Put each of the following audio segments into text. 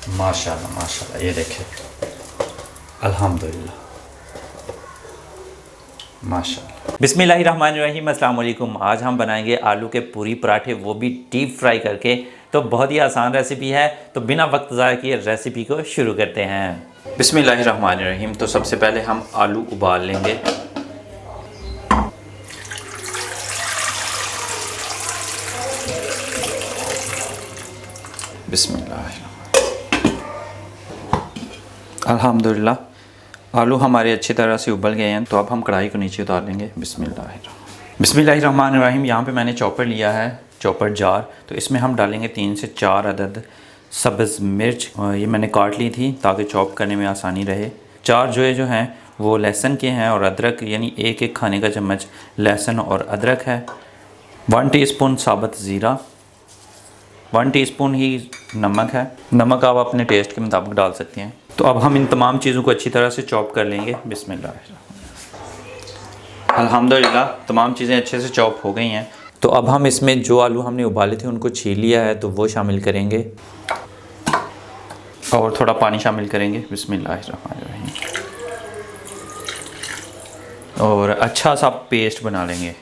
माशाल्लाह माशाल्लाह, ये देखें, अल्हम्दुलिल्लाह, माशाल्लाह। बिस्मिल्लाहिर्रहमानिर्रहीम, अस्सलाम वालेकुम। आज हम बनाएंगे आलू के पूरी पराठे, वो भी डीप फ्राई करके। तो बहुत ही आसान रेसिपी है, तो बिना वक्त ज़ाया किए रेसिपी को शुरू करते हैं। बिस्मिल्लाहिर्रहमानिर्रहीम। तो सबसे पहले हम आलू उबाल लेंगे। बिस्मिल्लाह, अल्हम्दुलिल्लाह आलू हमारे अच्छी तरह से उबल गए हैं। तो अब हम कढ़ाई को नीचे उतार लेंगे। बिस्मिल्लाहिर्रहमानिर्रहीम। यहाँ पे मैंने चॉपर लिया है, चॉपर जार। तो इसमें हम डालेंगे 3 से 4 अदद सब्ज़ मिर्च। ये मैंने काट ली थी ताकि चॉप करने में आसानी रहे। 4 जो हैं वो लहसुन के हैं, और अदरक यानी एक खाने का चम्मच लहसुन और अदरक है। 1 टीस्पून साबुत ज़ीरा, 1 टीस्पून ही नमक है। नमक आप अपने टेस्ट के मुताबिक डाल सकते हैं। तो अब हम इन तमाम चीज़ों को अच्छी तरह से चॉप कर लेंगे। बिस्मिल्लाह, अल्हम्दुलिल्लाह तमाम चीज़ें अच्छे से चॉप हो गई हैं। तो अब हम इसमें जो आलू हमने उबाले थे उनको छील लिया है, तो वो शामिल करेंगे और थोड़ा पानी शामिल करेंगे। बिस्मिल्लाहिर्रहमानिर्रहीम। और अच्छा सा पेस्ट बना लेंगे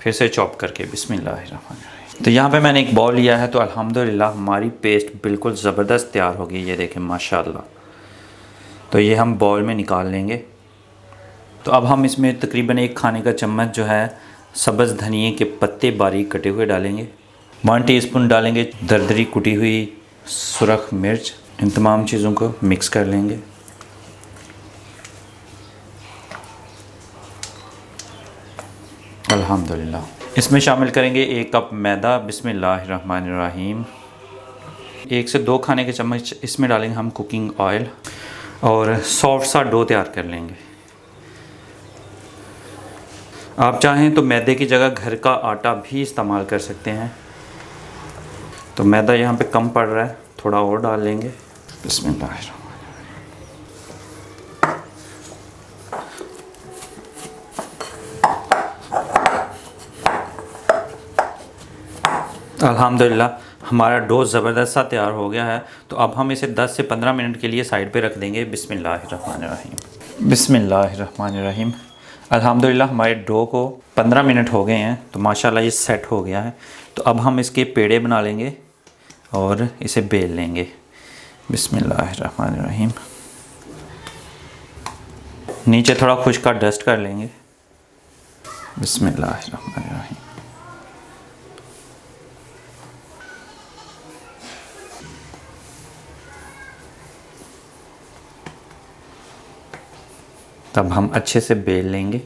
फिर से चॉप करके। बिस्मिल्लाहिर्रहमानिर्रहीम। तो यहाँ पे मैंने एक बॉल लिया है। तो अल्हम्दुलिल्लाह हमारी पेस्ट बिल्कुल ज़बरदस्त तैयार हो गई। ये देखें माशाल्लाह। तो ये हम बॉल में निकाल लेंगे। तो अब हम इसमें तकरीबन 1 खाने का चम्मच जो है सब्ज़ धनिए के पत्ते बारीक कटे हुए डालेंगे। 1 टीस्पून डालेंगे दरदरी कुटी हुई सुरख मिर्च। इन तमाम चीज़ों को मिक्स कर लेंगे। अल्हम्दुलिल्लाह इसमें शामिल करेंगे 1 कप मैदा। बिस्मिल्लाहिर्रहमानिर्रहीम। 1 से 2 खाने के चम्मच इसमें डालेंगे हम कुकिंग ऑयल, और सॉफ्ट सा डो तैयार कर लेंगे। आप चाहें तो मैदे की जगह घर का आटा भी इस्तेमाल कर सकते हैं। तो मैदा यहाँ पे कम पड़ रहा है, थोड़ा और डाल लेंगे। बिस्मिल्लाह, अल्हम्दुलिल्लाह हमारा डो ज़बरदस्त सा तैयार हो गया है। तो अब हम इसे 10 से 15 मिनट के लिए साइड पे रख देंगे। बिस्मिल्लाहिर्रहमानिर्रहीम। अल्हम्दुलिल्लाह हमारे डो को 15 मिनट हो गए हैं। तो माशाल्लाह ये सेट हो गया है। तो अब हम इसके पेड़े बना लेंगे और इसे बेल लेंगे। बिस्मिल्लाहिर्रहमानिर्रहीम। नीचे थोड़ा खुश्क का डस्ट कर लेंगे। बिस्मिल्लाहिर्रहमानिर्रहीम। तब हम अच्छे से बेल लेंगे।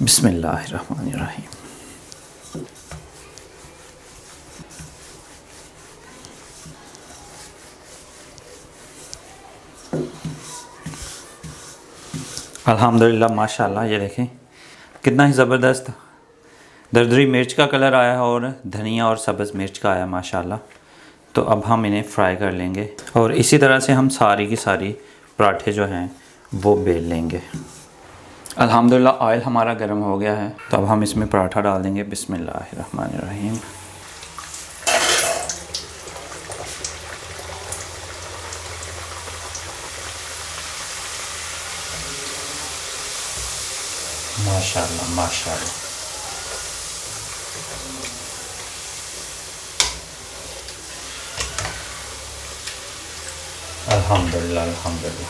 बिस्मिल्लाहिर्रहमानिर्रहीम। अल्हम्दुलिल्लाह माशाल्लाह ये देखें कितना ही ज़बरदस्त दरदरी मिर्च का कलर आया है और धनिया और सब्ज़ मिर्च का आया माशाल्लाह। तो अब हम इन्हें फ्राई कर लेंगे, और इसी तरह से हम सारी की सारी पराठे जो हैं वो बेल लेंगे। अल्हम्दुलिल्लाह ऑयल हमारा गर्म हो गया है। तो अब हम इसमें पराठा डाल देंगे। बिस्मिल्लाहिर्रहमानिर्रहीम। माशाल्लाह माशाल्लाह, अल्हम्दुलिल्लाह अल्हम्दुलिल्लाह।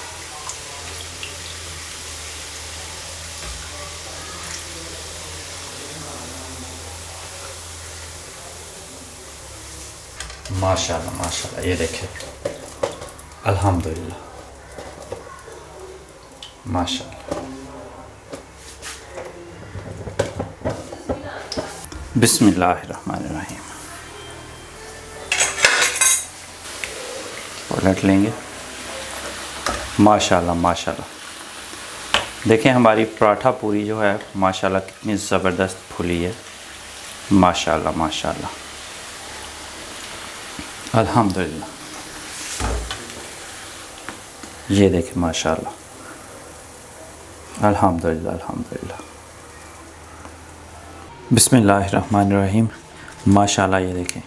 माशाल्लाह माशाल्लाह, ये देखें अल्हम्दुलिल्लाह माशाल्लाह। बिस्मिल्लाहिर्रहमानिर्रहीम। पलट लेंगे। माशाल्लाह माशाल्लाह देखें हमारी पराठा पूरी जो है माशाल्लाह कितनी ज़बरदस्त फूली है। माशाल्लाह माशाल्लाह, अल्हम्दुलिल्लाह। ये देखें माशाल्लाह, अल्हम्दुलिल्लाह अल्हम्दुलिल्लाह। बिस्मिल्लाहिर्रहमानिर्रहीम। माशाल्लाह ये देखें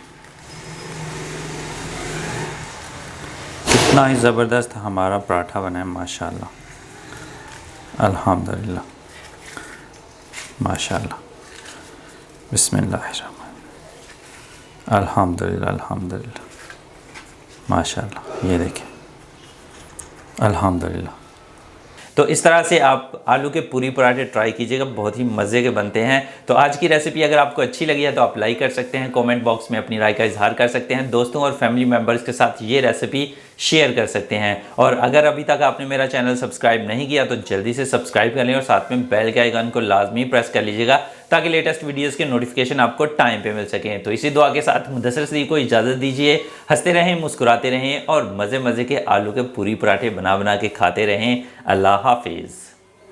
कितना ही ज़बरदस्त हमारा पराठा बना है माशाल्लाह, अल्हम्दुलिल्लाह, माशाल्लाह, बिस्मिल्लाहिर्रहमान, अल्हम्दुलिल्लाह, अल्हम्दुलिल्लाह, माशाल्लाह। ये देखें, अल्हम्दुलिल्लाह। तो इस तरह से आप आलू के पूरी पराठे ट्राई कीजिएगा, बहुत ही मज़े के बनते हैं। तो आज की रेसिपी अगर आपको अच्छी लगी है तो आप लाइक कर सकते हैं, कमेंट बॉक्स में अपनी राय का इजहार कर सकते हैं, दोस्तों और फैमिली मेम्बर्स के साथ ये रेसिपी शेयर कर सकते हैं। और अगर अभी तक आपने मेरा चैनल सब्सक्राइब नहीं किया तो जल्दी से सब्सक्राइब कर लें और साथ में बेल के आइकन को लाजमी प्रेस कर लीजिएगा ताकि लेटेस्ट वीडियोस के नोटिफिकेशन आपको टाइम पे मिल सकें। तो इसी दुआ के साथ मुदस्सिर सदी को इजाज़त दीजिए। हंसते रहें, मुस्कुराते रहें और मज़े मज़े के आलू के पूरी पराठे बना बना के खाते रहें। अल्लाह हाफिज़।